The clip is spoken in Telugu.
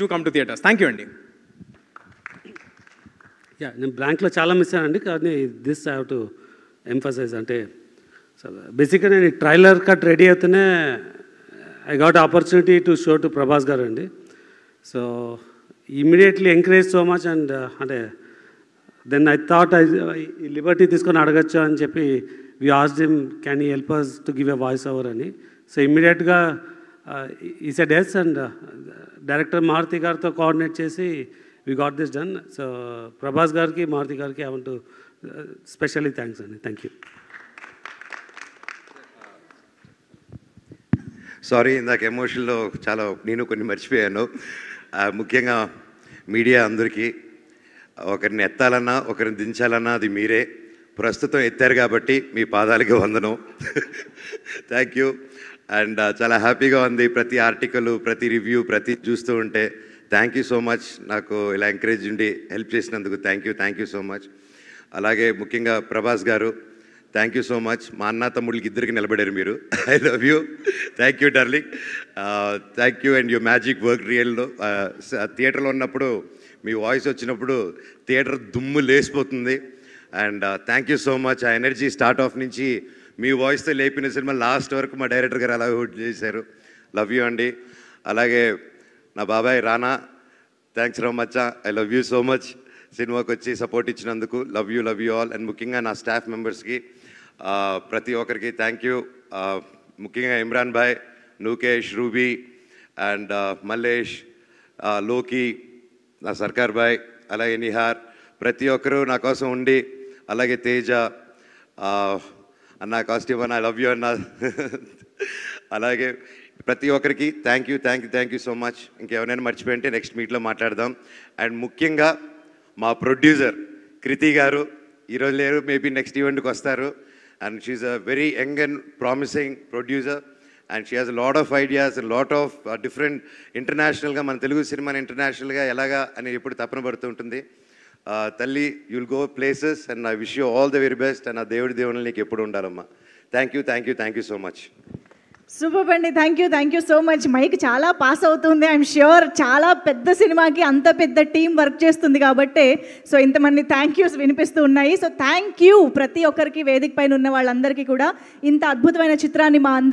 do come to theatres. Thank you, Andy. Yeah, నేను బ్లాంక్లో చాలా మిస్ అయ్యానండి, కానీ this I have to emphasise. అంటే సో బేసిక్గా నేను ట్రైలర్ కట్ రెడీ అవుతూనే I got opportunity to show to Prabhas garu అండి. So immediately encourage so much and అంటే దెన్ ఐ థాట్ ఈ లిబర్టీ తీసుకొని అడగచ్చు అని చెప్పి we asked him can you help us to give a voice over అని. సో ఇమ్మీడియట్గా ఈ said yes and director Maruthi గారితో కోఆర్డినేట్ చేసి we got this done. So Prabhas garki, Maruti garki, I want to specially thanks Andy. Thank you. Sorry, ఇందాక ఎమోషన్లో చాలా నేను కొన్ని మర్చిపోయాను. ముఖ్యంగా మీడియా అందరికీ ఒకరిని ఎత్తాలన్నా ఒకరిని దించాలన్నా అది మీరే. ప్రస్తుతం ఎత్తారు కాబట్టి మీ పాదాలకి వందనం. Thank you. అండ్ చాలా హ్యాపీగా ఉంది ప్రతి ఆర్టికల్, ప్రతి రివ్యూ, ప్రతి చూస్తూ ఉంటే. Thank you so much. నాకు ఇలా ఎంకరేజ్ ఉండి హెల్ప్ చేసినందుకు థ్యాంక్ యూ సో మచ్. అలాగే ముఖ్యంగా ప్రభాస్ గారు థ్యాంక్ యూ సో మచ్. మా అన్న తమ్ముళ్ళకి ఇద్దరికి నిలబడారు మీరు. I love you. Thank you darling. Thank you and you magic work రియల్లో. థియేటర్లో ఉన్నప్పుడు మీ వాయిస్ వచ్చినప్పుడు థియేటర్ దుమ్ము లేసిపోతుంది. And thank you so much. ఆ ఎనర్జీ స్టార్ట్ ఆఫ్ నుంచి మీ వాయిస్తో లేపిన సినిమా లాస్ట్ వరకు మా డైరెక్టర్ గారు అలా హోల్డ్ చేశారు. లవ్ యూ అండి. అలాగే నా బాబాయ్ రానా, థ్యాంక్స్ రా మచ్చా, I love you so much. సినిమాకి వచ్చి సపోర్ట్ ఇచ్చినందుకు లవ్ యూ ఆల్. అండ్ ముఖ్యంగా నా స్టాఫ్ మెంబర్స్కి ప్రతి ఒక్కరికి థ్యాంక్ యూ. ముఖ్యంగా ఇమ్రాన్ భాయ్, నూకేష్, రూబీ అండ్ మల్లేష్, లోకి, నా సర్కార్ భాయ్, అలాగే నిహార్, ప్రతి ఒక్కరూ నా కోసం ఉండి, అలాగే తేజ అన్న, కాస్ట్యూమ్ అన్న, ఐ లవ్ యూ అన్న. అలాగే ప్రతి ఒక్కరికి థ్యాంక్ యూ సో మచ్. ఇంకెవరైనా మర్చిపోయింటే నెక్స్ట్ మీట్లో మాట్లాడదాం. అండ్ ముఖ్యంగా మా ప్రొడ్యూసర్ కృతి గారు ఈరోజు లేరు, మేబీ నెక్స్ట్ ఈవెంట్కి వస్తారు. And she is a very young and promising producer and she has lot of ideas and lot of different ఇంటర్నేషనల్గా మన తెలుగు సినిమాని ఇంటర్నేషనల్గా ఎలాగా అని ఎప్పుడు తపన పడుతూ ఉంటుంది. తల్లి, you'll go places and I wish you all the very best. And ఆ దేవుడు నీకు ఎప్పుడు ఉండాలమ్మా. Thank you so much. Super అండి. Thank you so much. Mike చాలా పాస్ అవుతుంది. ఐఎమ్ ష్యూర్ చాలా పెద్ద సినిమాకి అంత పెద్ద టీం వర్క్ చేస్తుంది కాబట్టి సో ఇంతమంది థ్యాంక్ యూస్ వినిపిస్తూ ఉన్నాయి. సో థ్యాంక్ యూ ప్రతి ఒక్కరికి, వేదిక పైన ఉన్న వాళ్ళందరికీ కూడా ఇంత అద్భుతమైన చిత్రాన్ని మా అందరి